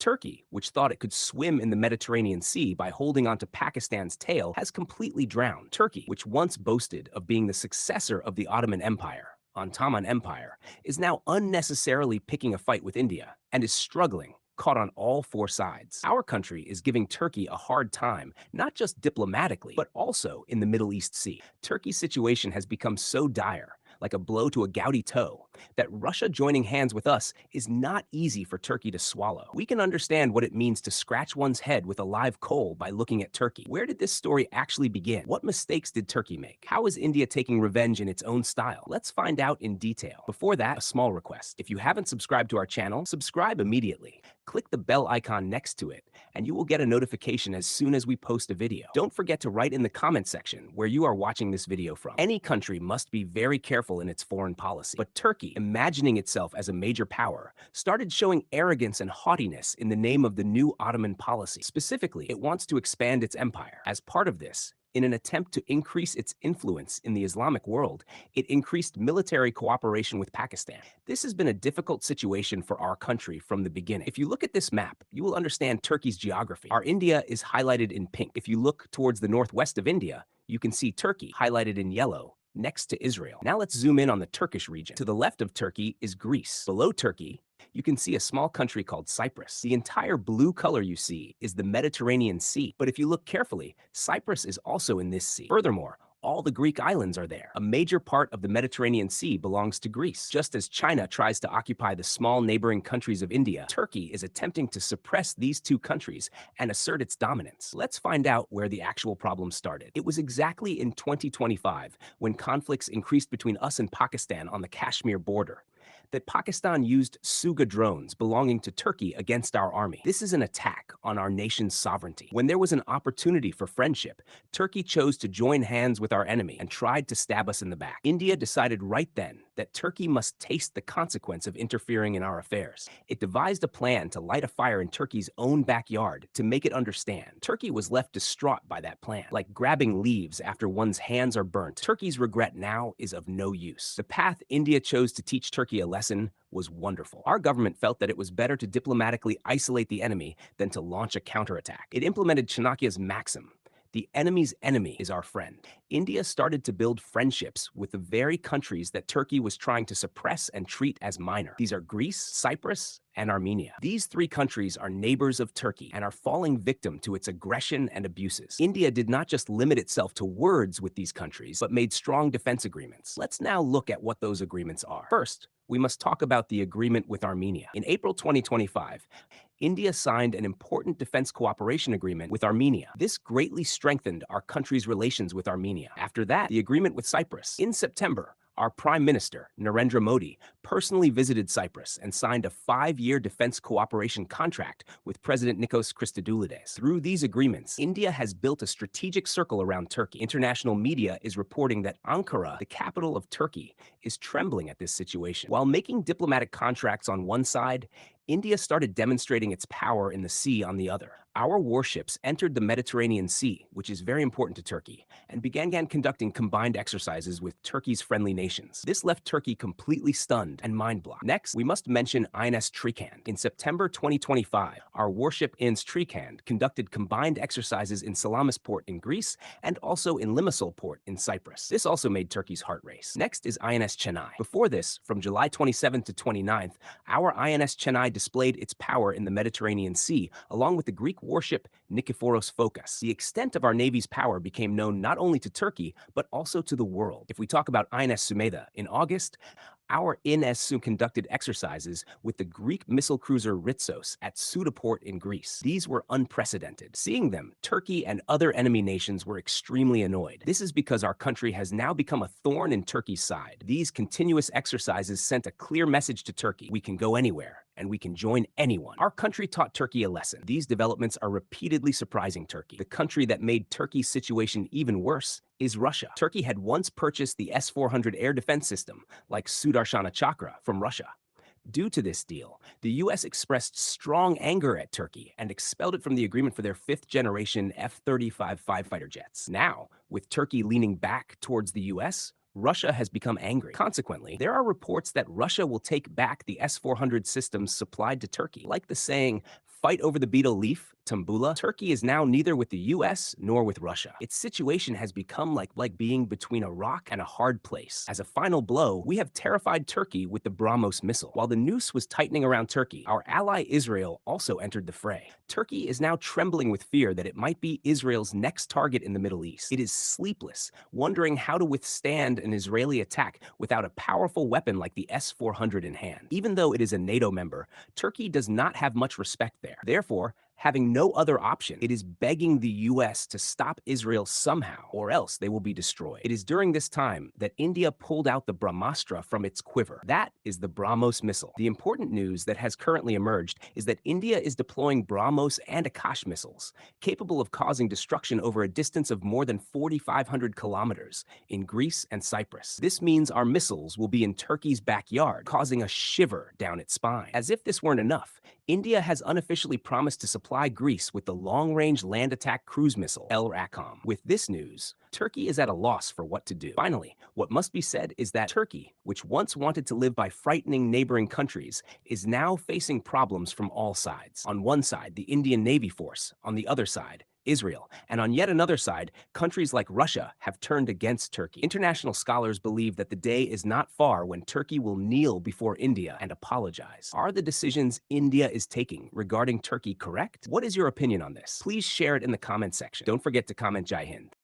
Turkey, which thought it could swim in the Mediterranean Sea by holding onto Pakistan's tail, has completely drowned. Turkey, which once boasted of being the successor of the Ottoman Empire, is now unnecessarily picking a fight with India and is struggling, caught on all four sides. Our country is giving Turkey a hard time, not just diplomatically, but also in the Middle East Sea. Turkey's situation has become so dire, like a blow to a gouty toe, that Russia joining hands with us is not easy for Turkey to swallow. We can understand what it means to scratch one's head with a live coal by looking at Turkey. Where did this story actually begin? What mistakes did Turkey make? How is India taking revenge in its own style? Let's find out in detail. Before that, a small request. If you haven't subscribed to our channel, subscribe immediately. Click the bell icon next to it, and you will get a notification as soon as we post a video. Don't forget to write in the comment section where you are watching this video from. Any country must be very careful in its foreign policy, but Turkey, imagining itself as a major power, started showing arrogance and haughtiness in the name of the new Ottoman policy. Specifically, it wants to expand its empire. As part of this, in an attempt to increase its influence in the Islamic world, it increased military cooperation with Pakistan. This has been a difficult situation for our country from the beginning. If you look at this map, you will understand Turkey's geography. Our India is highlighted in pink. If you look towards the northwest of India, you can see Turkey highlighted in yellow, next to Israel. Now let's zoom in on the Turkish region. To the left of Turkey is Greece. Below Turkey, you can see a small country called Cyprus. The entire blue color you see is the Mediterranean Sea. But if you look carefully, Cyprus is also in this sea. Furthermore, all the Greek islands are there. A major part of the Mediterranean Sea belongs to Greece. Just as China tries to occupy the small neighboring countries of India, Turkey is attempting to suppress these two countries and assert its dominance. Let's find out where the actual problem started. It was exactly in 2025, when conflicts increased between us and Pakistan on the Kashmir border, that Pakistan used Suga drones belonging to Turkey against our army. This is an attack on our nation's sovereignty. When there was an opportunity for friendship, Turkey chose to join hands with our enemy and tried to stab us in the back. India decided right then that Turkey must taste the consequence of interfering in our affairs. It devised a plan to light a fire in Turkey's own backyard to make it understand. Turkey was left distraught by that plan, like grabbing leaves after one's hands are burnt. Turkey's regret now is of no use. The path India chose to teach Turkey a lesson was wonderful. Our government felt that it was better to diplomatically isolate the enemy than to launch a counterattack. It implemented Chanakya's maxim: the enemy's enemy is our friend. India started to build friendships with the very countries that Turkey was trying to suppress and treat as minor. These are Greece, Cyprus, and Armenia. These three countries are neighbors of Turkey and are falling victim to its aggression and abuses. India did not just limit itself to words with these countries, but made strong defense agreements. Let's now look at what those agreements are. First, we must talk about the agreement with Armenia. In April 2025, India signed an important defense cooperation agreement with Armenia. This greatly strengthened our country's relations with Armenia. After that, the agreement with Cyprus. In September, our Prime Minister, Narendra Modi, personally visited Cyprus and signed a 5-year defense cooperation contract with President Nikos Christodoulides. Through these agreements, India has built a strategic circle around Turkey. International media is reporting that Ankara, the capital of Turkey, is trembling at this situation. While making diplomatic contracts on one side, India started demonstrating its power in the sea on the other. Our warships entered the Mediterranean Sea, which is very important to Turkey, and began conducting combined exercises with Turkey's friendly nations. This left Turkey completely stunned and mind-blocked. Next, we must mention INS Trekand. In September 2025, our warship INS Trekand conducted combined exercises in Salamisport in Greece and also in Limassol port in Cyprus. This also made Turkey's heart race. Next is INS Chennai. Before this, from July 27th to 29th, our INS Chennai displayed its power in the Mediterranean Sea, along with the Greek warship Nikephoros Phokas. The extent of our Navy's power became known not only to Turkey, but also to the world. If we talk about INS Sumeda, in August, our INS conducted exercises with the Greek missile cruiser Ritsos at Souda port in Greece. These were unprecedented. Seeing them, Turkey and other enemy nations were extremely annoyed. This is because our country has now become a thorn in Turkey's side. These continuous exercises sent a clear message to Turkey: we can go anywhere, and we can join anyone. Our country taught Turkey a lesson. These developments are repeatedly surprising Turkey. The country that made Turkey's situation even worse is Russia. Turkey had once purchased the S-400 air defense system, like Sudarshana Chakra, from Russia. Due to this deal, the U.S. expressed strong anger at Turkey and expelled it from the agreement for their fifth-generation F-35 fighter jets. Now, with Turkey leaning back towards the U.S., Russia has become angry. Consequently, there are reports that Russia will take back the S-400 systems supplied to Turkey. Like the saying, fight over the beetle leaf, Tumbula, Turkey is now neither with the US nor with Russia. Its situation has become like being between a rock and a hard place. As a final blow, we have terrified Turkey with the BrahMos missile. While the noose was tightening around Turkey, our ally Israel also entered the fray. Turkey is now trembling with fear that it might be Israel's next target in the Middle East. It is sleepless, wondering how to withstand an Israeli attack without a powerful weapon like the S-400 in hand. Even though it is a NATO member, Turkey does not have much respect there. Therefore, having no other option, it is begging the US to stop Israel somehow, or else they will be destroyed. It is during this time that India pulled out the BrahMostra from its quiver. That is the BrahMos missile. The important news that has currently emerged is that India is deploying BrahMos and Akash missiles, capable of causing destruction over a distance of more than 4,500 kilometers in Greece and Cyprus. This means our missiles will be in Turkey's backyard, causing a shiver down its spine. As if this weren't enough, India has unofficially promised to supply Greece with the long-range land attack cruise missile, El-Rakam. With this news, Turkey is at a loss for what to do. Finally, what must be said is that Turkey, which once wanted to live by frightening neighboring countries, is now facing problems from all sides. On one side, the Indian Navy force. On the other side, Israel. And on yet another side, countries like Russia have turned against Turkey. International scholars believe that the day is not far when Turkey will kneel before India and apologize. Are the decisions India is taking regarding Turkey correct? What is your opinion on this? Please share it in the comment section. Don't forget to comment Jai Hind.